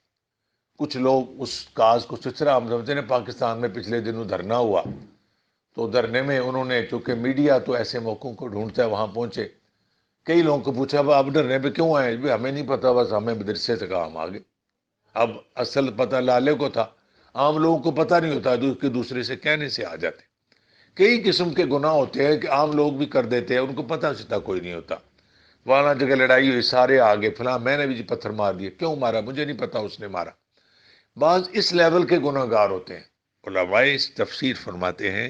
کچھ لوگ اس کاز کو چچرا ہم سمجھتے ہیں۔ پاکستان میں پچھلے دنوں دھرنا ہوا، تو دھرنے میں انہوں نے، چونکہ میڈیا تو ایسے موقعوں کو ڈھونڈتا ہے، وہاں پہنچے، کئی لوگوں کو پوچھا آپ دھرنے پہ کیوں آئے؟ ہمیں نہیں پتا، بس ہمیں مدرسے سے کہا ہم آگے۔ اب اصل پتہ لالے کو تھا، عام لوگوں کو پتہ نہیں ہوتا کہ دوسرے سے کہنے سے آ جاتے۔ کئی قسم کے گناہ ہوتے ہیں کہ عام لوگ بھی کر دیتے ہیں، ان کو پتہ ستا کوئی نہیں ہوتا۔ وہاں جگہ لڑائی ہوئی، سارے آگے، فلاں میں نے بھی جی پتھر مار دیے، کیوں مارا؟ مجھے نہیں پتا، اس نے مارا۔ بعض اس لیول کے گناہ گار ہوتے ہیں۔ علماء اس تفسیر فرماتے ہیں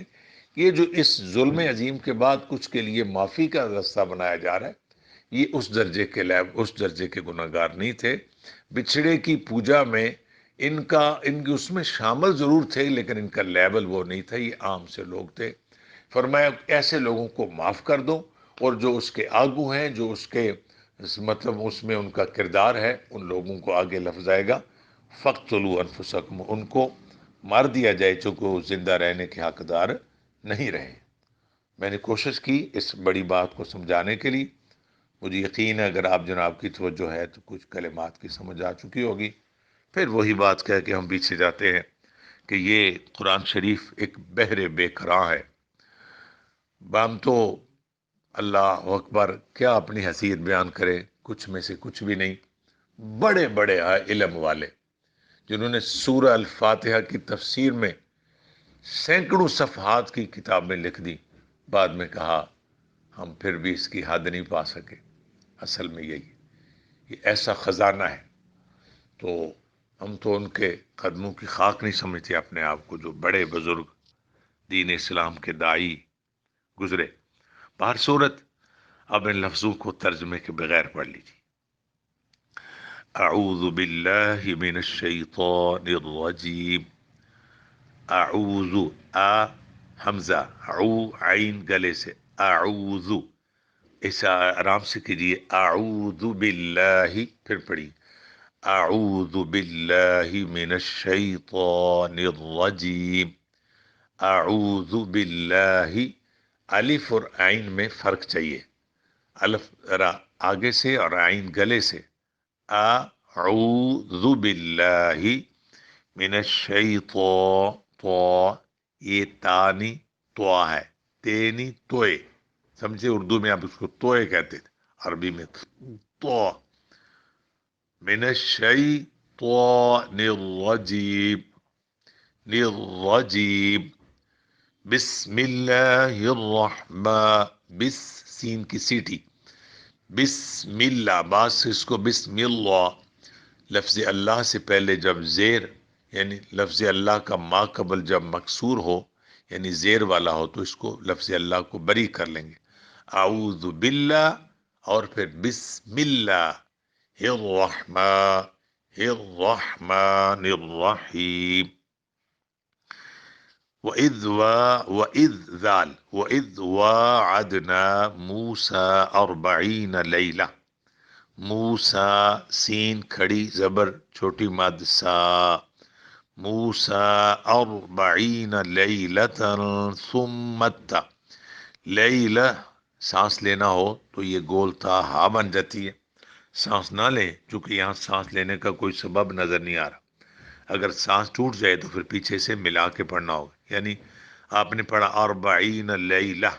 کہ یہ جو اس ظلم عظیم کے بعد کچھ کے لیے معافی کا راستہ بنایا جا رہا ہے، یہ اس درجے کے گناہ گار نہیں تھے۔ بچھڑے کی پوجا میں ان کے اس میں شامل ضرور تھے، لیکن ان کا لیول وہ نہیں تھا، یہ عام سے لوگ تھے۔ فرمایا ایسے لوگوں کو معاف کر دو، اور جو اس کے آگو ہیں، جو اس کے مطلب اس میں ان کا کردار ہے، ان لوگوں کو آگے لفظ آئے گا فَاقْتُلُوا أَنفُسَكُمْ، ان کو مار دیا جائے چونکہ وہ زندہ رہنے کے حقدار نہیں رہے۔ میں نے کوشش کی اس بڑی بات کو سمجھانے کے لیے، مجھے یقین ہے اگر آپ جناب کی توجہ ہے تو کچھ کلمات کی سمجھ آ چکی ہوگی۔ پھر وہی بات کہہ کے ہم پیچھے جاتے ہیں کہ یہ قرآن شریف ایک بحر بے کراں ہے۔ ہم تو اللہ اکبر کیا اپنی حیثیت بیان کرے، کچھ میں سے کچھ بھی نہیں۔ بڑے بڑے علم والے جنہوں نے سورہ الفاتحہ کی تفسیر میں سینکڑوں صفحات کی کتابیں لکھ دی، بعد میں کہا ہم پھر بھی اس کی حد نہیں پا سکے۔ اصل میں یہ ایسا خزانہ ہے، تو ہم تو ان کے قدموں کی خاک نہیں سمجھتے اپنے آپ کو، جو بڑے بزرگ دین اسلام کے داعی گزرے۔ بہر صورت اب ان لفظوں کو ترجمے کے بغیر پڑھ لیجیے۔ اعوذ باللہ من الشیطان الرجیم۔ اعوذ، حمزہ، عین گلے سے، اعوذ، اسے آرام سے کیجیے، اعوذ باللہ، پھر پڑھی، اعوذ باللہ من الشیطان الرجیم۔ اعوذ باللہ، الف اور عین میں فرق چاہیے، الف ذرا آگے سے اور عین گلے سے۔ اعوذ باللہ من الشیطان، تو یہ تانی تو ہے، تینی توئے، سمجھے؟ اردو میں آپ اس کو توئے کہتے تھے، عربی میں تو۔ من الشیطان الرجیم، الرجیم، بسم اللہ الرحمن، بس سین کی سیٹی، بسم اللہ، بعض سے اس کو بسم اللہ، لفظ اللہ سے پہلے جب زیر، یعنی لفظ اللہ کا ما قبل جب مکسور ہو یعنی زیر والا ہو تو اس کو لفظ اللہ کو بری کر لیں گے۔ اعوذ باللہ اور پھر بسم اللہ الرحمن الرحمن الرحیم۔ وَإِذْ وَاعَدْنَا مُوسَىٰ 40 لَيْلَةً، موسیٰ، سین کھڑی زبر چھوٹی مد سا، موسیٰ 40 لیلۃ ثم التا، لیلہ سانس لینا ہو تو یہ گول تا ہا بن جاتی ہے، سانس نہ لیں چونکہ یہاں سانس لینے کا کوئی سبب نظر نہیں آ رہا، اگر سانس ٹوٹ جائے تو پھر پیچھے سے ملا کے پڑھنا ہوگا، یعنی آپ نے پڑھا 40 لیلہ،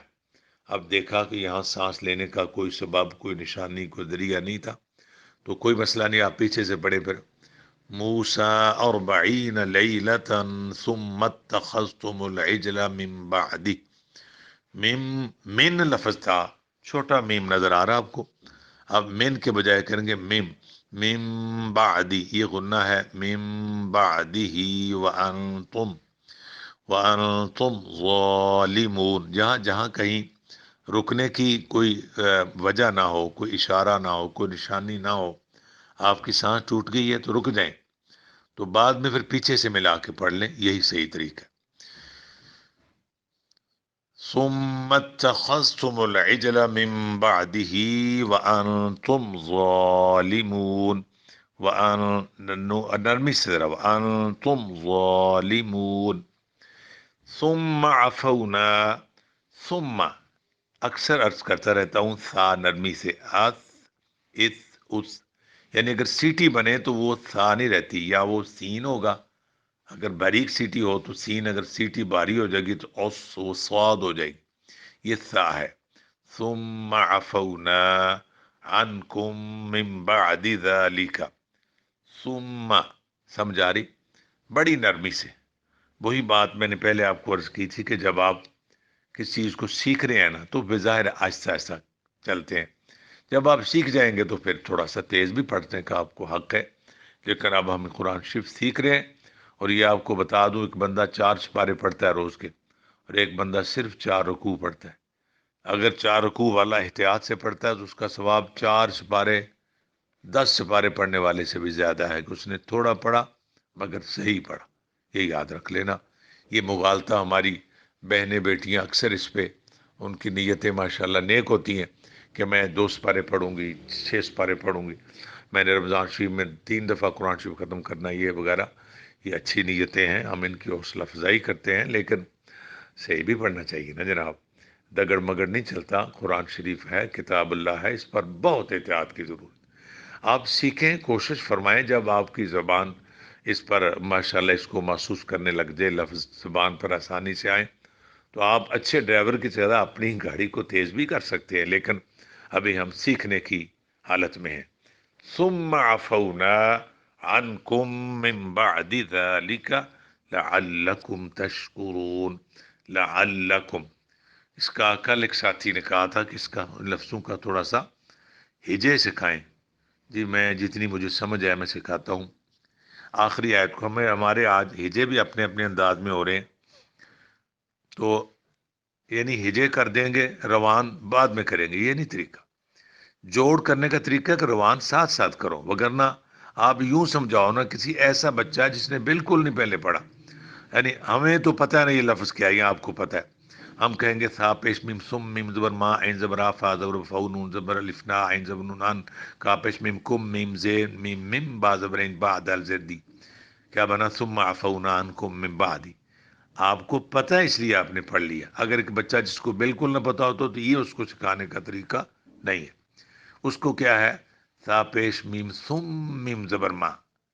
اب دیکھا کہ یہاں سانس لینے کا کوئی سبب، کوئی نشانی، کوئی ذریعہ نہیں تھا، تو کوئی مسئلہ نہیں، آپ پیچھے سے پڑھیں پھر موسیٰ 40 لیلۃ ثم اتخذتم العجل من بعدہ، من لفظ تھا، چھوٹا میم نظر آ رہا آپ کو، اب من کے بجائے کریں گے میم، من بعدی، یہ غنہ ہے، من بعدہ وانتم ظالمون، جہاں جہاں کہیں رکنے کی کوئی وجہ نہ ہو، کوئی اشارہ نہ ہو، کوئی نشانی نہ ہو، آپ کی سانس ٹوٹ گئی ہے تو رک جائیں، تو بعد میں پھر پیچھے سے ملا کے پڑھ لیں، یہی صحیح طریقہ ہے۔ ثم اتخذتم العجل من بعده وانتم ظالمون، نرمی سے ذرا، وانتم ظالمون، ثم عفونا، ثم اکثر عرض کرتا رہتا ہوں سا نرمی سے، اس اس، یعنی اگر سیٹی بنے تو وہ سا نہیں رہتی، یا وہ سین ہوگا، اگر باریک سیٹی ہو تو سین، اگر سیٹی باری ہو جائے گی تو اوس وہ سواد ہو جائے گی، یہ سا ہے۔ ثم عفونا عنکم من بعد ذالک، ثم، سمجھا رہی، بڑی نرمی سے، وہی بات میں نے پہلے آپ کو عرض کی تھی کہ جب آپ کسی چیز کو سیکھ رہے ہیں نا تو بظاہر آہستہ آہستہ چلتے ہیں، جب آپ سیکھ جائیں گے تو پھر تھوڑا سا تیز بھی پڑھنے کا آپ کو حق ہے، لیکن اب ہم قرآن شریف سیکھ رہے ہیں، اور یہ آپ کو بتا دوں، ایک بندہ 4 سپارے پڑھتا ہے روز کے، اور ایک بندہ صرف 4 رکوع پڑھتا ہے۔ اگر 4 رکوع والا احتیاط سے پڑھتا ہے تو اس کا ثواب 4 سپارے 10 سپارے پڑھنے والے سے بھی زیادہ ہے، کہ اس نے تھوڑا پڑھا مگر صحیح پڑھا، یہ یاد رکھ لینا۔ یہ مغالطہ ہماری بہنیں بیٹیاں اکثر اس پہ، ان کی نیتیں ماشاءاللہ نیک ہوتی ہیں کہ میں 2 سپارے پڑھوں گی، 6 سپارے پڑھوں گی، میں نے رمضان شریف میں 3 دفعہ قرآن شریف ختم کرنا، یہ وغیرہ، یہ اچھی نیتیں ہیں، ہم ان کی حوصلہ افزائی کرتے ہیں، لیکن صحیح بھی پڑھنا چاہیے نا جناب، دگڑ مگڑ نہیں چلتا، قرآن شریف ہے، کتاب اللہ ہے، اس پر بہت احتیاط کی ضرورت۔ آپ سیکھیں، کوشش فرمائیں، جب آپ کی زبان اس پر ماشاءاللہ اس کو محسوس کرنے لگ جائے، لفظ زبان پر آسانی سے آئیں، تو آپ اچھے ڈرائیور کی طرح اپنی گاڑی کو تیز بھی کر سکتے ہیں، لیکن ابھی ہم سیکھنے کی حالت میں ہیں۔ ثم عفونا عنکم من بعد ذلك لعلکم تشکرون، لعلکم، اس کا کل ایک ساتھی نے کہا تھا کہ اس کا لفظوں کا تھوڑا سا ہجے سکھائیں، جی میں جتنی مجھے سمجھ آیا میں سکھاتا ہوں۔ آخری آیت کو ہمارے آج ہجے بھی اپنے اپنے انداز میں ہو رہے ہیں، تو یعنی ہجے کر دیں گے، روان بعد میں کریں گے، یہ نہیں طریقہ، جوڑ کرنے کا طریقہ ہے کہ روان ساتھ ساتھ کرو، وگرنہ آپ یوں سمجھاؤ نا کسی ایسا بچہ ہے جس نے بالکل نہیں پہلے پڑھا، یعنی ہمیں تو پتہ نہیں یہ لفظ کیا ہے، یہ آپ کو پتہ ہے، ہم کہیں گے تھا پیش میم سم میم زبر ما عین زبر فا زبر فو نون زبر الف نا عین زبر نون ان کا پیش میم کم میم زین میم میم با زبر عین با دال زدی، کیا بنا ثم عفونا عنکم من بعد، آپ کو پتہ ہے اس لیے آپ نے پڑھ لیا، اگر ایک بچہ جس کو بالکل نہ پتا ہوتا تو یہ اس کو سکھانے کا طریقہ نہیں ہے، اس کو کیا ہے، سا پیش میم سم میم زبر ما،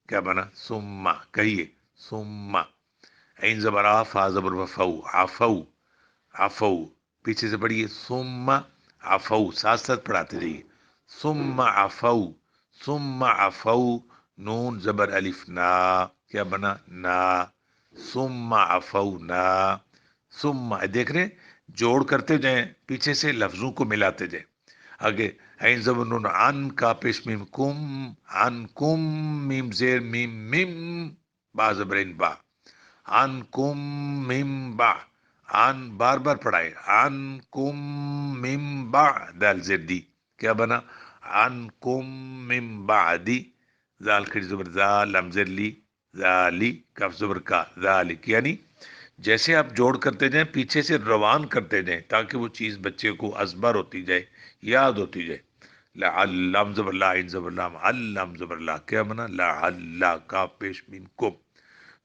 کیا بنا سما، کہیے سما، عین زبر آ فا زبر وفو، عفو، عفو، پیچھے سے پڑھیے ثم عفو، ساتھ ساتھ پڑھاتے جائیے، ثم عفو، ثم عفو، نون زبر الف نا، کیا بنا نا، ثم عفونا، ثم، دیکھ رہے ہیں؟ جوڑ کرتے جائیں، پیچھے سے لفظوں کو ملاتے جائیں، آگے عین زبر نون عن کا پیش میم کم، عن کم، میم زیر میم میم، با زبر عین با، عن کم میم با، عن بار بار پڑھائے، عن کم مم بعد زدی، کیا بنا عن کم مم بعدی، زال کھڑی زبر زال لم زر لی، ذالی کف زبر کا ذالک، یعنی جیسے آپ جوڑ کرتے جائیں پیچھے سے روان کرتے جائیں تاکہ وہ چیز بچے کو ازبر ہوتی جائے، یاد ہوتی جائے، لم زبر لا عین زبر لام علم زبر لا، کیا بنا لعل کا پیش میم کم،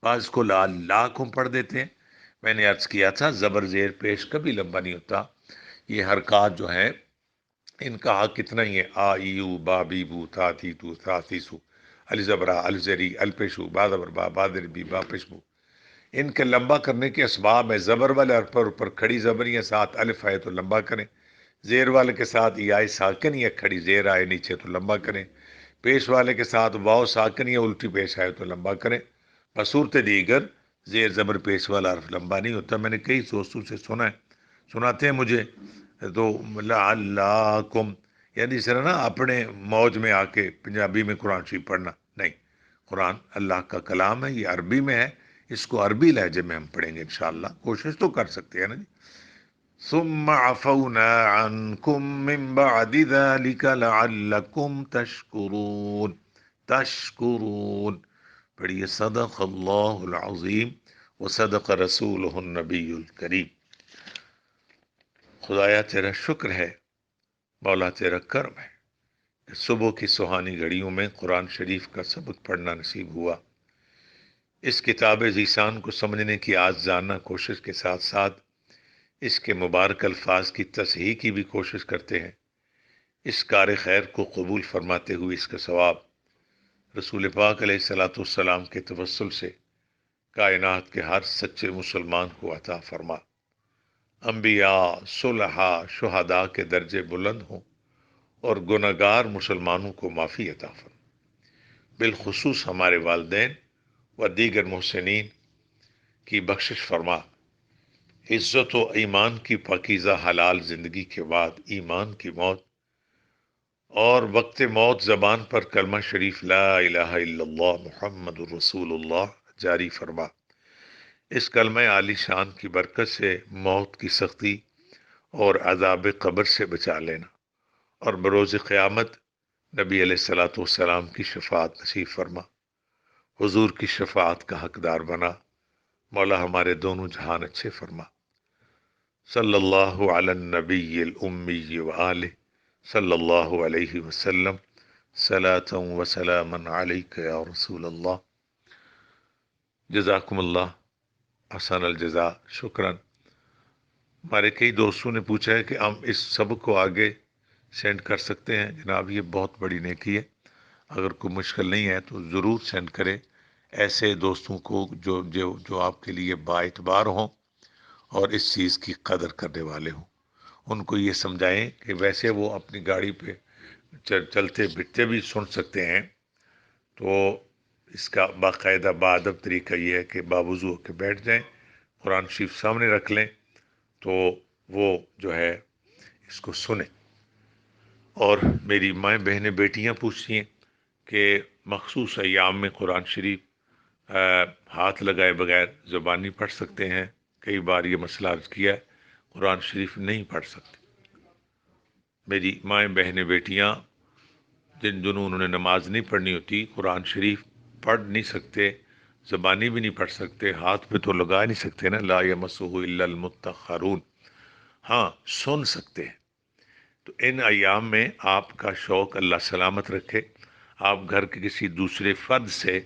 بعض کو لعلکم پڑھ دیتے ہیں، میں نے عرض کیا تھا زبر زیر پیش کبھی لمبا نہیں ہوتا، یہ حرکات جو ہیں ان کا حق کتنا ہی ہے، آ ای یو با بی بو تھا تھی تو تھا تی سو، الزبرا الزری الپیشو با زبر با بادر بی با پشبو، ان کے لمبا کرنے کے اسباب ہے، زبر والے حرف پر اوپر کھڑی زبریاں ساتھ الف آئے تو لمبا کریں، زیر والے کے ساتھ یا ساکن یا کھڑی زیر آئے نیچے تو لمبا کریں، پیش والے کے ساتھ واو ساکن یا الٹی پیش آئے تو لمبا کریں، بصورت دیگر زیر زبر پیش والا حرف لمبا نہیں ہوتا، میں نے کئی دوستوں سے سنا ہے، سناتے ہیں مجھے، تو لعلکم، یعنی اس طرح نا اپنے موج میں آ کے پنجابی میں قرآن شریف پڑھنا نہیں، قرآن اللہ کا کلام ہے، یہ عربی میں ہے، اس کو عربی لہجے میں ہم پڑھیں گے انشاءاللہ، کوشش تو کر سکتے ہیں نا جی، ثم عفونا عنكم من بعد ذلك لعلكم تشکرون. تشکرون. پڑھیے صدق اللہ العظیم وصدق رسولہ النبی الکریم. خدایا تیرا شکر ہے، مولا تیرا کرم ہے کہ صبح کی سہانی گھڑیوں میں قرآن شریف کا سبق پڑھنا نصیب ہوا. اس کتاب ذیشان کو سمجھنے کی آجزانہ کوشش کے ساتھ ساتھ اس کے مبارک الفاظ کی تصحیح کی بھی کوشش کرتے ہیں. اس کار خیر کو قبول فرماتے ہوئے اس کا ثواب رسول پاک علیہ الصلوۃ والسلام کے توسل سے کائنات کے ہر سچے مسلمان کو عطا فرما. انبیاء، صلحاء، شہداء کے درجے بلند ہوں اور گنہگار مسلمانوں کو معافی عطا فرما. بالخصوص ہمارے والدین و دیگر محسنین کی بخشش فرما. عزت و ایمان کی پاکیزہ حلال زندگی کے بعد ایمان کی موت اور وقت موت زبان پر کلمہ شریف لا الہ الا اللہ محمد الرسول اللہ جاری فرما. اس کلمہ عالی شان کی برکت سے موت کی سختی اور عذاب قبر سے بچا لینا اور بروز قیامت نبی علیہ الصلوۃ والسلام کی شفاعت نصیب فرما. حضور کی شفاعت کا حقدار بنا. مولا ہمارے دونوں جہان اچھے فرما. صلی اللہ علی النبی الامی وآلہ صلی اللہ علیہ وسلم صلاۃ و سلاما علیک یا رسول اللہ. جزاکم اللہ احسن الجزا. شکراً. ہمارے کئی دوستوں نے پوچھا ہے کہ ہم اس سبق کو آگے سینڈ کر سکتے ہیں. جناب یہ بہت بڑی نیکی ہے، اگر کوئی مشکل نہیں ہے تو ضرور سینڈ کریں ایسے دوستوں کو جو آپ کے لیے با اعتبار ہوں اور اس چیز کی قدر کرنے والے ہوں. ان کو یہ سمجھائیں کہ ویسے وہ اپنی گاڑی پہ چلتے پھرتے بھی سن سکتے ہیں، تو اس کا باقاعدہ باادب طریقہ یہ ہے کہ باوضو ہو کے بیٹھ جائیں، قرآن شریف سامنے رکھ لیں تو وہ جو ہے اس کو سنیں. اور میری مائیں بہنیں بیٹیاں پوچھتی ہیں کہ مخصوص ایام میں قرآن شریف ہاتھ لگائے بغیر زبانی پڑھ سکتے ہیں؟ کئی بار یہ مسئلہ عرض کیا ہے، قرآن شریف نہیں پڑھ سکتے. میری مائیں بہنیں بیٹیاں جنہوں نے نماز نہیں پڑھنی ہوتی، قرآن شریف پڑھ نہیں سکتے، زبانی بھی نہیں پڑھ سکتے، ہاتھ پہ تو لگا نہیں سکتے نا، لا یمسہ الا المطہرون. ہاں سن سکتے ہیں. تو ان ایام میں آپ کا شوق اللہ سلامت رکھے، آپ گھر کے کسی دوسرے فرد سے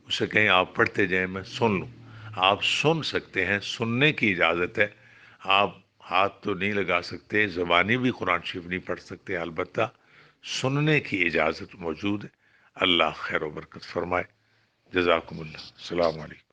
اسے کہیں آپ پڑھتے جائیں میں سن لوں. آپ سن سکتے ہیں، سننے کی اجازت ہے. آپ ہاتھ تو نہیں لگا سکتے، زبانی بھی قرآن شریف نہیں پڑھ سکتے، البتہ سننے کی اجازت موجود ہے. اللہ خیر و برکت فرمائے. جزاکم اللہ. السلام علیکم.